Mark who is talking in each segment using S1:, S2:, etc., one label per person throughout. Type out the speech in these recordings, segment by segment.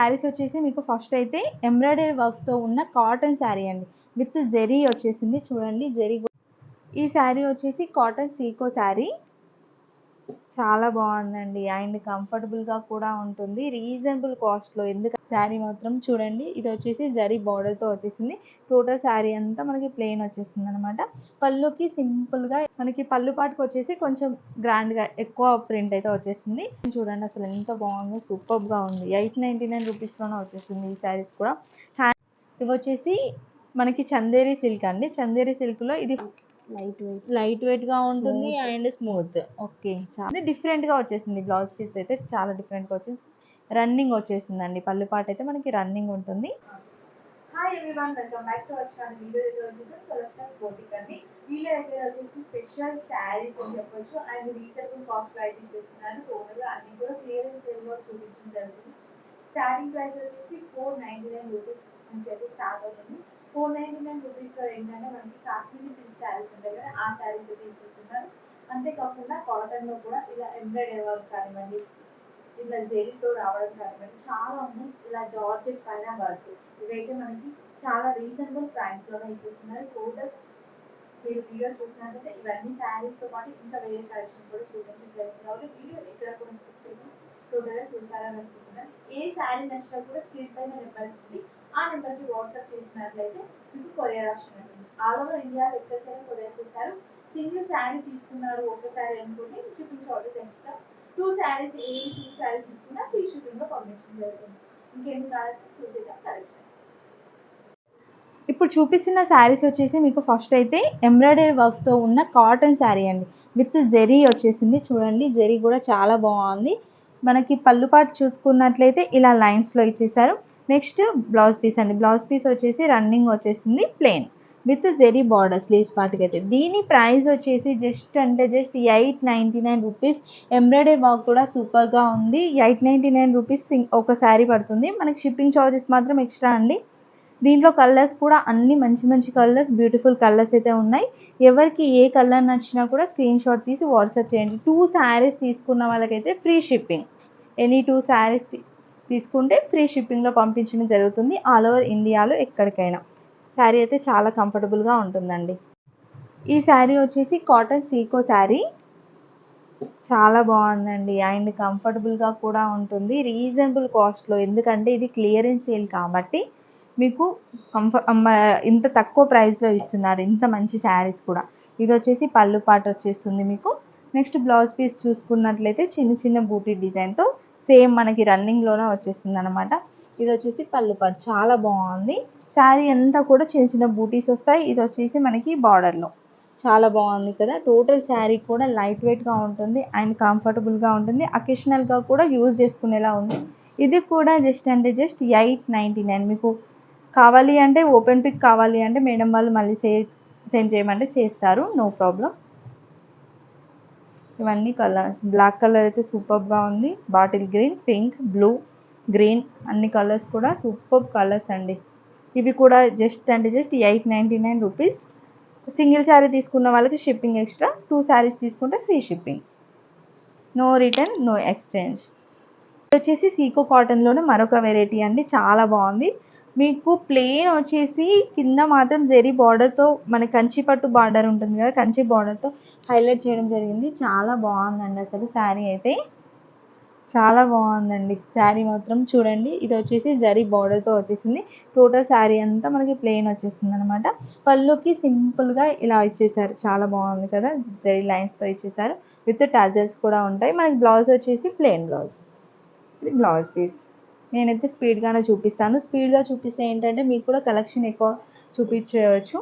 S1: శారీస్ వచ్చేసి మీకు ఫస్ట్ అయితే ఎంబ్రాయిడరీ వర్క్తో ఉన్న కాటన్ శారీ అండి, విత్ జెరీ వచ్చేసింది చూడండి. జెరీ ఈ శారీ వచ్చేసి కాటన్ సీకో శారీ, చాలా బాగుందండి అండ్ కంఫర్టబుల్గా కూడా ఉంటుంది రీజనబుల్ కాస్ట్లో. ఎందుకంటే శారీ మాత్రం చూడండి, ఇది వచ్చేసి జరీ బార్డర్తో వచ్చేసింది. టోటల్ శారీ అంతా మనకి ప్లెయిన్ వచ్చేసింది అనమాట. పళ్ళుకి సింపుల్గా మనకి పళ్ళు పాటుకు వచ్చేసి కొంచెం గ్రాండ్గా ఎక్కువ ప్రింట్ అయితే వచ్చేసింది. చూడండి అసలు ఎంత బాగుందో, సూపర్గా ఉంది. 899 రూపీస్లోనే వచ్చేసింది ఈ శారీస్ కూడా. ఇవి వచ్చేసి మనకి చందేరి సిల్క్ అండి. చందేరి సిల్క్లో ఇది లైట్ వెయిట్ గా ఉంటుంది అండ్ స్మూత్. ఓకే, చాలా డిఫరెంట్ గా వచ్చేసింది. బ్లౌజ్ పీస్ అయితే చాలా డిఫరెంట్ గా వచ్చేసి రన్నింగ్ వచ్చేసిందండి. పళ్ళు పాట అయితే మనకి రన్నింగ్ ఉంటుంది. Hi everyone, welcome back to our channel. Video అయితే వచ్చేసి సెలెస్టర్స్ బోటిక్ అండి. వీడియో అయితే వచ్చేసి స్పెషల్ శారీస్ అని చెప్పొచ్చు అండ్ రీజనబుల్ కాస్ట్ లో అయితే ఇచ్చేస్తున్నారు. టోటల్ గా అన్ని కూడా క్లియరెన్స్ సేల్ లో చూపించడం జరుగుతుంది. స్టార్టింగ్ ప్రైస్ వచ్చేసి 499 రూపీస్ నుంచి అయితే స్టార్ట్ అవుతుంది. 499 రూపీస్లో ఏంటంటే మనకి కాశ్మీరీ సిల్క్ శారీస్ ఉంటాయి కదా, ఆ శారీస్ అయితే ఇచ్చేస్తున్నారు. అంతేకాకుండా కాటన్లో కూడా ఇలా ఎంబ్రాయిడరీ వర్క్ కానివ్వండి, ఇలా జెరీతో రావడం కానివ్వండి, చాలా ఉన్నాయి. ఇలా జార్జెట్ పైన వర్క్, ఇవైతే మనకి చాలా రీజనబుల్ ప్రైస్లోనే ఇచ్చేస్తున్నారు. టోటల్ మీరు వీడియో చూసినట్లయితే ఇవన్నీ శారీస్తో పాటు ఇంకా వేరే కలెక్షన్ కూడా చూపించడం జరుగుతుంది. కాబట్టి వీడియో ఎక్కడ కూడా స్కిప్ చేయడం టోటల్గా చూసారని అనుకుంటున్నాను. ఏ శారీ నచ్చినా కూడా స్క్రీన్ పైన నెంబర్ ఉంది, ఆ నెంబర్కి వాట్సాప్ చేసినట్లయితే మీకు కొరియర్ ఆప్షన్ ఉంటుంది. ఆల్ ఓవర్ ఇండియాలో ఎక్కడికైనా కొరియర్ చేస్తారు. సింగిల్ శారీ తీసుకున్నారు ఒక్కసారి అనుకుంటే షిప్పింగ్ చార్జెస్ ఎక్స్ట్రా. 2 శారీస్, ఏ 2 శారీస్ తీసుకున్నా ఫ్రీ షిప్పింగ్లో పంపించడం జరుగుతుంది. ఇంకెందుకు ఆలస్యం, చూసేద్దాం కలెక్షన్. ఇప్పుడు చూపిస్తున్న శారీస్ వచ్చేసి మీకు ఫస్ట్ అయితే ఎంబ్రాయిడరీ వర్క్తో ఉన్న కాటన్ శారీ అండి, విత్ జెరీ వచ్చేసింది చూడండి. జెరీ కూడా చాలా బాగుంది. మనకి పళ్ళు పాటు చూసుకున్నట్లయితే ఇలా లైన్స్లో ఇచ్చేసారు. నెక్స్ట్ బ్లౌజ్ పీస్ అండి. బ్లౌజ్ పీస్ వచ్చేసి రన్నింగ్ వచ్చేసింది plain with zari border sleeves పార్ట్కి అయితే. దీని ప్రైస్ వచ్చేసి జస్ట్ 899 రూపీస్. ఎంబ్రాయిడరీ వర్క్ కూడా సూపర్గా ఉంది. 899 రూపీస్ ఒక శారీ పడుతుంది. మనకి షిప్పింగ్ ఛార్జెస్ మాత్రం ఎక్స్ట్రా అండి. దీంట్లో కలర్స్ కూడా అన్ని మంచి మంచి కలర్స్, బ్యూటిఫుల్ కలర్స్ అయితే ఉన్నాయి. ఎవరికి ఏ కలర్ నచ్చినా కూడా స్క్రీన్ షాట్ తీసి వాట్సాప్ చేయండి. 2 శారీస్ తీసుకున్న వాళ్ళకైతే ఫ్రీ షిప్పింగ్. ఎనీ 2 శారీస్ తీసుకుంటే ఫ్రీ షిప్పింగ్లో పంపించడం జరుగుతుంది ఆల్ ఓవర్ ఇండియాలో ఎక్కడికైనా. శారీ అయితే చాలా కంఫర్టబుల్గా ఉంటుందండి. ఈ శారీ వచ్చేసి కాటన్ సీకో శారీ, చాలా బాగుందండి అండ్ కంఫర్టబుల్గా కూడా ఉంటుంది రీజనబుల్ కాస్ట్లో. ఎందుకంటే ఇది క్లియరెన్స్ సేల్ కాబట్టి మీకు ఇంత తక్కువ ప్రైస్లో ఇస్తున్నారు ఇంత మంచి శారీస్ కూడా. ఇది వచ్చేసి పళ్ళు పాట వచ్చేస్తుంది మీకు. నెక్స్ట్ బ్లౌజ్ పీస్ చూసుకున్నట్లయితే చిన్న చిన్న బూటీ డిజైన్తో సేమ్ మనకి రన్నింగ్లోనే వచ్చేస్తుంది అనమాట. ఇది వచ్చేసి పళ్ళు పాట, చాలా బాగుంది. శారీ అంతా కూడా చిన్న చిన్న బూటీస్ వస్తాయి. ఇది వచ్చేసి మనకి బార్డర్లో చాలా బాగుంది కదా. టోటల్ శారీ కూడా లైట్ వెయిట్గా ఉంటుంది అండ్ కంఫర్టబుల్గా ఉంటుంది. అకేషనల్గా కూడా యూజ్ చేసుకునేలా ఉంది. ఇది కూడా జస్ట్ 899. మీకు కావాలి అంటే ఓపెన్ పిక్ కావాలి అంటే మేడం వాళ్ళు మళ్ళీ సెండ్ చేయమంటే చేస్తారు, నో ప్రాబ్లం. ఇవన్నీ కలర్స్, బ్లాక్ కలర్ అయితే సూపర్గా ఉంది. Bottle green, pink, blue, green అన్ని కలర్స్ కూడా సూపర్ కలర్స్ అండి. ఇవి కూడా జస్ట్ 899 రూపీస్. సింగిల్ శారీ తీసుకున్న వాళ్ళకి షిప్పింగ్ ఎక్స్ట్రా, 2 శారీస్ తీసుకుంటే free shipping, no return, no exchange. ఇది వచ్చేసి సీకో కాటన్లోనే మరొక వెరైటీ అండి, చాలా బాగుంది. మీకు ప్లెయిన్ వచ్చేసి కింద మాత్రం జెరీ బార్డర్తో, మన కంచి పట్టు బార్డర్ ఉంటుంది కదా, కంచి బార్డర్తో హైలైట్ చేయడం జరిగింది. చాలా బాగుందండి అసలు శారీ అయితే చాలా బాగుందండి. శారీ మాత్రం చూడండి, ఇది వచ్చేసి జరీ బార్డర్తో వచ్చేసింది. టోటల్ శారీ అంతా మనకి ప్లెయిన్ వచ్చేసింది అనమాట. పళ్ళుకి సింపుల్గా ఇలా ఇచ్చేసారు, చాలా బాగుంది కదా. జరీ లైన్స్తో ఇచ్చేసారు, విత్ టాజల్స్ కూడా ఉంటాయి. మనకి బ్లౌజ్ వచ్చేసి ప్లెయిన్ బ్లౌజ్. ఇది బ్లౌజ్ పీస్. నేనైతే స్పీడ్గానే చూపిస్తాను. స్పీడ్గా చూపిస్తే ఏంటంటే మీకు కూడా కలెక్షన్ ఎక్కువ చూపించవచ్చు.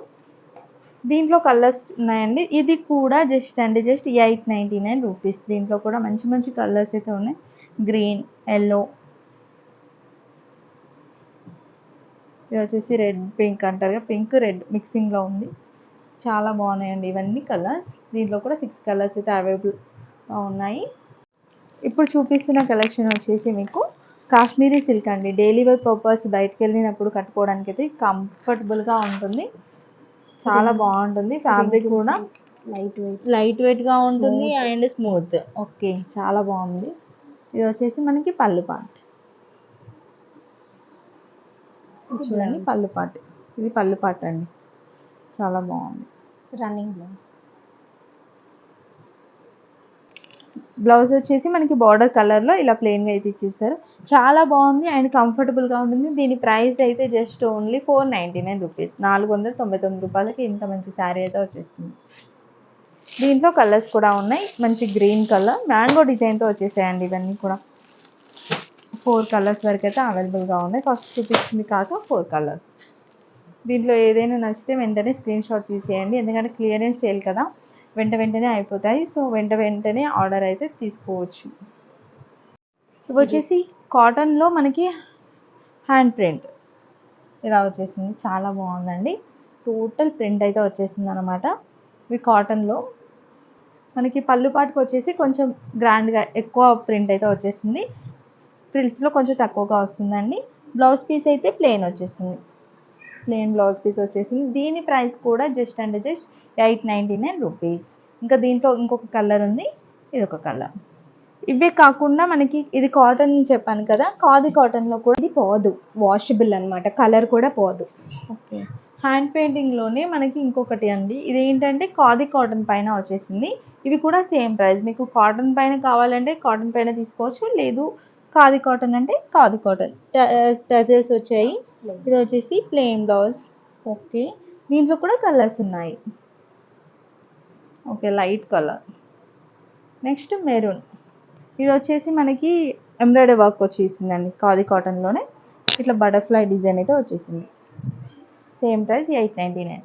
S1: దీంట్లో కలర్స్ ఉన్నాయండి. ఇది కూడా జస్ట్ 899 రూపీస్. దీంట్లో కూడా మంచి మంచి కలర్స్ అయితే ఉన్నాయి. గ్రీన్, ఎల్లో, ఇది వచ్చేసి రెడ్ పింక్ అంటారు కదా, పింక్ రెడ్ మిక్సింగ్లో ఉంది. చాలా బాగున్నాయండి ఇవన్నీ కలర్స్. దీంట్లో కూడా 6 కలర్స్ అయితే అవైలబుల్ ఉన్నాయి. ఇప్పుడు చూపిస్తున్న కలెక్షన్ వచ్చేసి మీకు కాశ్మీరీ సిల్క్ అండి. డైలీ వేర్ పర్పస్ బయటకు వెళ్ళినప్పుడు కట్టుకోవడానికి అయితే కంఫర్టబుల్గా ఉంటుంది, చాలా బాగుంటుంది. ఫ్యాబ్రిక్ కూడా లైట్ వెయిట్గా ఉంటుంది అండ్ స్మూత్. ఓకే, చాలా బాగుంది. ఇది వచ్చేసి మనకి పళ్ళు పార్ట్. ఇది చూడండి పళ్ళు పాటు, ఇది పళ్ళు పాటు అండి, చాలా బాగుంది.
S2: Running blouse.
S1: బ్లౌజ్ వచ్చేసి మనకి బార్డర్ కలర్లో ఇలా ప్లెయిన్గా అయితే ఇచ్చేస్తారు. చాలా బాగుంది అండ్ కంఫర్టబుల్గా ఉంటుంది. దీని ప్రైస్ అయితే జస్ట్ ఓన్లీ 499 రూపీస్, 499 రూపాయలకి ఇంత మంచి శారీ అయితే వచ్చేస్తుంది. దీంట్లో కలర్స్ కూడా ఉన్నాయి. మంచి గ్రీన్ కలర్ మ్యాంగో డిజైన్తో వచ్చేసాయండి. ఇవన్నీ కూడా 4 కలర్స్ వరకు అయితే అవైలబుల్గా ఉన్నాయి. ఫస్ట్ చూపించింది కాక 4 కలర్స్. దీంట్లో ఏదైనా నచ్చితే వెంటనే స్క్రీన్ షాట్ తీసేయండి, ఎందుకంటే క్లియరెన్స్ సేల్ కదా, వెంటనే అయిపోతాయి. సో వెంటనే ఆర్డర్ అయితే తీసుకోవచ్చు. ఇవి వచ్చేసి కాటన్లో మనకి హ్యాండ్ ప్రింట్ ఇలా వచ్చేసింది, చాలా బాగుందండి. టోటల్ ప్రింట్ అయితే వచ్చేసింది అనమాట. ఇవి కాటన్లో మనకి పళ్ళు పాటుకు వచ్చేసి కొంచెం గ్రాండ్గా ఎక్కువ ప్రింట్ అయితే వచ్చేసింది. ఫ్రిల్స్లో కొంచెం తక్కువగా వస్తుందండి. బ్లౌజ్ పీస్ అయితే ప్లెయిన్ వచ్చేసింది, ప్లెయిన్ బ్లౌజ్ పీస్ వచ్చేసింది. దీని ప్రైస్ కూడా జస్ట్ 899 రూపీస్. ఇంకా దీంట్లో ఇంకొక కలర్ ఉంది, ఇది ఒక కలర్. ఇవే కాకుండా మనకి ఇది కాటన్ చెప్పాను కదా, ఖాదీ కాటన్లో కూడా
S2: ఇది పోదు, వాషబుల్ అనమాట, కలర్ కూడా పోదు.
S1: ఓకే. హ్యాండ్ పెయింటింగ్లోనే మనకి ఇంకొకటి అండి, ఇదేంటంటే ఖాదీ కాటన్ పైన వచ్చేసింది. ఇవి కూడా సేమ్ ప్రైస్. మీకు కాటన్ పైన కావాలంటే కాటన్ పైన తీసుకోవచ్చు, లేదు ఖాదీ కాటన్ అంటే ఖాదీ కాటన్. టజల్స్ వచ్చాయి. ఇది వచ్చేసి ప్లెయిన్ బ్లౌజ్. ఓకే, దీంట్లో కూడా కలర్స్ ఉన్నాయి. Okay, light colour. Next maroon. ఇది వచ్చేసి మనకి ఎంబ్రాయిడరీ వర్క్ వచ్చేసిందండి ఖాదీ కాటన్లోనే. ఇట్లా బటర్ఫ్లై డిజైన్ అయితే వచ్చేసింది. Same price 899.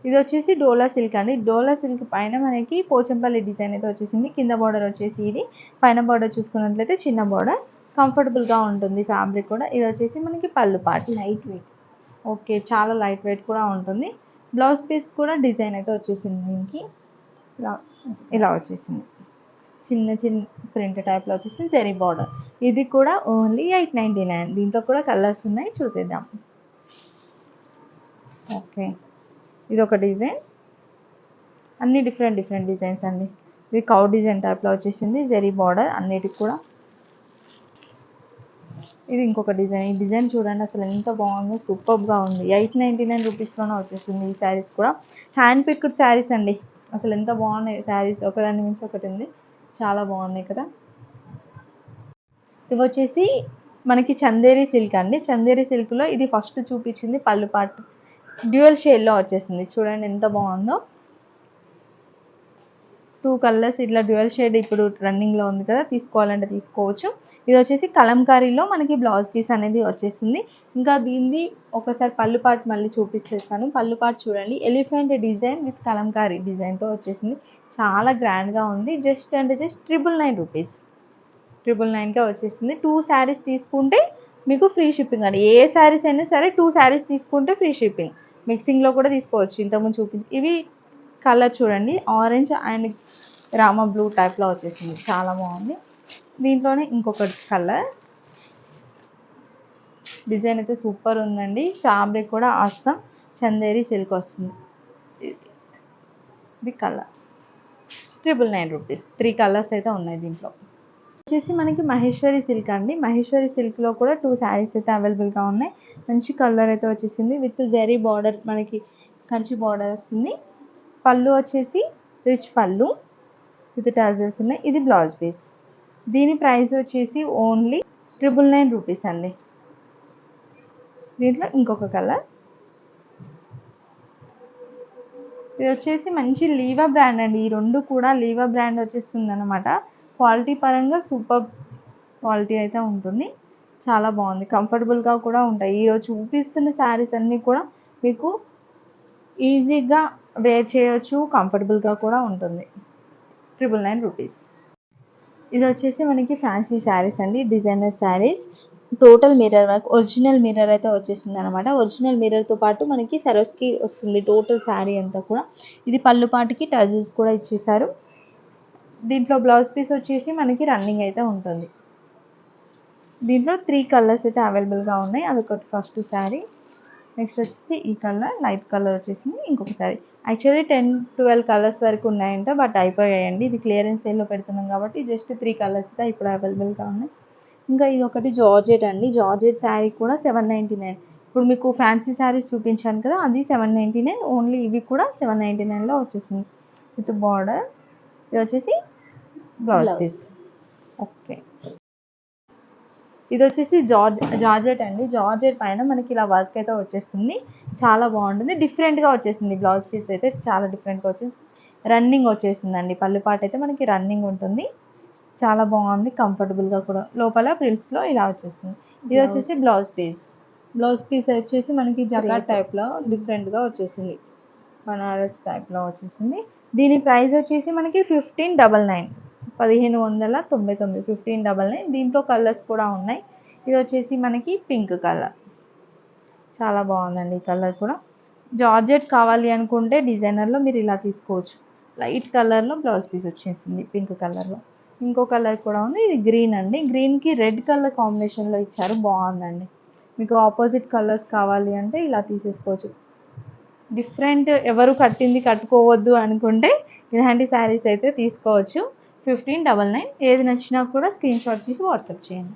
S1: ఇది వచ్చేసి డోలా సిల్క్ అండి. డోలా సిల్క్ పైన మనకి పోచంపల్లి డిజైన్ అయితే వచ్చేసింది. కింద బార్డర్ వచ్చేసి ఇది, పైన బార్డర్ చూసుకున్నట్లయితే చిన్న బార్డర్, కంఫర్టబుల్గా ఉంటుంది ఫ్యాబ్రిక్ కూడా. ఇది వచ్చేసి మనకి పళ్ళు పార్ట్,
S2: లైట్ వెయిట్.
S1: ఓకే, చాలా లైట్ వెయిట్ కూడా ఉంటుంది. బ్లౌజ్ పీస్ కూడా డిజైన్ అయితే వచ్చేసింది దీనికి, ఇలా వచ్చేసింది. చిన్న ప్రింట్ టైప్లో వచ్చేసింది, జరీ బార్డర్. ఇది కూడా ఓన్లీ 899. దీంట్లో కూడా కలర్స్ ఉన్నాయి, చూసేద్దాం. ఓకే, ఇది ఒక డిజైన్, అన్ని డిఫరెంట్ డిజైన్స్ అండి. ఇది కౌ డిజైన్ టైప్లో వచ్చేసింది, జరీ బార్డర్ అన్నిటికి కూడా. ఇది ఇంకొక డిజైన్. ఈ డిజైన్ చూడండి అసలు ఎంత బాగుందో, సూపర్గా ఉంది. 899 రూపీస్లోనే వచ్చేస్తుంది ఈ శారీస్ కూడా. హ్యాండ్ పిక్డ్ శారీస్ అండి, అసలు ఎంత బాగున్నాయి శారీస్, ఒకదాని మించి ఒకటి ఉంది, చాలా బాగున్నాయి కదా. ఇవి వచ్చేసి మనకి చందేరి సిల్క్ అండి. చందేరి సిల్క్లో ఇది ఫస్ట్ చూపించింది పళ్ళు పాటు, డ్యూయల్ షేడ్లో వచ్చేసింది. చూడండి ఎంత బాగుందో, 2 కలర్స్ ఇట్లా డ్యూయల్ షేడ్ ఇప్పుడు రన్నింగ్లో ఉంది కదా, తీసుకోవాలంటే తీసుకోవచ్చు. ఇది వచ్చేసి కలంకారీలో మనకి బ్లౌజ్ పీస్ అనేది వచ్చేసింది. ఇంకా దీన్ని ఒకసారి పళ్ళు పాటు మళ్ళీ చూపించేస్తాను. పళ్ళు పాటు చూడండి, ఎలిఫెంట్ డిజైన్ విత్ కలంకారీ డిజైన్తో వచ్చేసింది, చాలా గ్రాండ్గా ఉంది. జస్ట్ 999 రూపీస్, 999కే వచ్చేసింది. 2 శారీస్ తీసుకుంటే మీకు ఫ్రీ షిప్పింగ్ అండి. ఏ శారీస్ అయినా సరే 2 శారీస్ తీసుకుంటే ఫ్రీ షిప్పింగ్. మిక్సింగ్లో కూడా తీసుకోవచ్చు. ఇంతకుముందు చూపించి ఇవి కలర్ చూడండి, ఆరెంజ్ అండ్ రామా బ్లూ టైప్లో వచ్చేసింది, చాలా బాగుంది. దీంట్లోనే ఇంకొక కలర్ డిజైన్ అయితే సూపర్ ఉందండి. ఫ్యాబ్రిక్ కూడా అస్సం చందేరి సిల్క్ వస్తుంది. ఇది కలర్ 999 రూపీస్. 3 కలర్స్ అయితే ఉన్నాయి దీంట్లో. వచ్చేసి మనకి మహేశ్వరి సిల్క్ అండి. మహేశ్వరి సిల్క్లో కూడా 2 శారీస్ అయితే అవైలబుల్గా ఉన్నాయి. మంచి కలర్ అయితే వచ్చేసింది, విత్ జరీ బార్డర్, మనకి కంచి బార్డర్ వస్తుంది. పళ్ళు వచ్చేసి రిచ్ పళ్ళు విత్ టజల్స్ ఉన్నాయి. ఇది బ్లౌజ్ పీస్. దీని ప్రైస్ వచ్చేసి ఓన్లీ 999 రూపీస్ అండి. దీంట్లో ఇంకొక కలర్, ఇది వచ్చేసి మంచి లీవా బ్రాండ్ అండి. ఈ రెండు కూడా లీవా బ్రాండ్ వచ్చేస్తుంది అనమాట. క్వాలిటీ పరంగా సూపర్ క్వాలిటీ అయితే ఉంటుంది, చాలా బాగుంది, కంఫర్టబుల్గా కూడా ఉంటాయి. ఈరోజు చూపిస్తున్న శారీస్ అన్నీ కూడా మీకు ఈజీగా వేర్ చేయొచ్చు, కంఫర్టబుల్గా కూడా ఉంటుంది. 999 రూపీస్. ఇది వచ్చేసి మనకి ఫ్యాన్సీ శారీస్ అండి, designer saris. Total mirror work, original mirror అయితే వచ్చేసింది అనమాట. ఒరిజినల్ మిర్రర్తో పాటు మనకి సరోస్కి వస్తుంది టోటల్ శారీ అంతా కూడా. ఇది పళ్ళు పాటికి టజల్స్ కూడా ఇచ్చేసారు. దీంట్లో బ్లౌజ్ పీస్ వచ్చేసి మనకి రన్నింగ్ అయితే ఉంటుంది. దీంట్లో 3 కలర్స్ అయితే అవైలబుల్గా ఉన్నాయి. అదొకటి ఫస్ట్ శారీ. నెక్స్ట్ వచ్చేసి ఈ కలర్, లైట్ కలర్ వచ్చేసింది. ఇంకొక శారీ. యాక్చువల్లీ 10-12 కలర్స్ వరకు ఉన్నాయంట, బట్ అయిపోయాయండి. ఇది క్లియరెన్స్ సేల్లో పెడుతున్నాం కాబట్టి జస్ట్ 3 కలర్స్ అయితే ఇప్పుడు అవైలబుల్గా ఉన్నాయి. ఇంకా ఇది ఒకటి జార్జెట్ అండి. జార్జెట్ శారీ కూడా 799. ఇప్పుడు మీకు ఫ్యాన్సీ శారీస్ చూపించాను కదా, అది 799. ఓన్లీ ఇవి కూడా 799లో వచ్చేసింది విత్ బార్డర్. ఇది వచ్చేసి బ్లౌజ్ పీస్. ఓకే, ఇది వచ్చేసి జార్జెట్ అండి. జార్జెట్ పైన మనకి ఇలా వర్క్ అయితే వచ్చేస్తుంది, చాలా బాగుంటుంది. డిఫరెంట్గా వచ్చేసింది బ్లౌజ్ పీస్ అయితే, చాలా డిఫరెంట్గా వచ్చేసి రన్నింగ్ వచ్చేసిందండి. పళ్ళుపాటు అయితే మనకి రన్నింగ్ ఉంటుంది, చాలా బాగుంది, కంఫర్టబుల్గా కూడా. లోపల ప్రిల్స్లో ఇలా వచ్చేసింది. ఇది వచ్చేసి బ్లౌజ్ పీస్. బ్లౌజ్ పీస్ వచ్చేసి మనకి జకాట్ టైప్లో డిఫరెంట్గా వచ్చేసింది, బనారస్ టైప్లో వచ్చేసింది. దీని ప్రైస్ వచ్చేసి మనకి 1599, 1599, 1599. దీంట్లో కలర్స్ కూడా ఉన్నాయి. ఇది వచ్చేసి మనకి పింక్ కలర్, చాలా బాగుందండి ఈ కలర్ కూడా. జార్జెట్ కావాలి అనుకుంటే డిజైనర్లో మీరు ఇలా తీసుకోవచ్చు. లైట్ కలర్లో బ్లౌజ్ పీస్ వచ్చేసింది పింక్ కలర్లో. ఇంకో కలర్ కూడా ఉంది, ఇది గ్రీన్ అండి. గ్రీన్కి రెడ్ కలర్ కాంబినేషన్లో ఇచ్చారు, బాగుందండి. మీకు ఆపోజిట్ కలర్స్ కావాలి అంటే ఇలా తీసేసుకోవచ్చు. డిఫరెంట్, ఎవరు కట్టింది కట్టుకోవద్దు అనుకుంటే ఇలాంటి శారీస్ అయితే తీసుకోవచ్చు. 1599. ఏది నచ్చినా కూడా స్క్రీన్ షాట్ తీసి వాట్సాప్ చేయండి.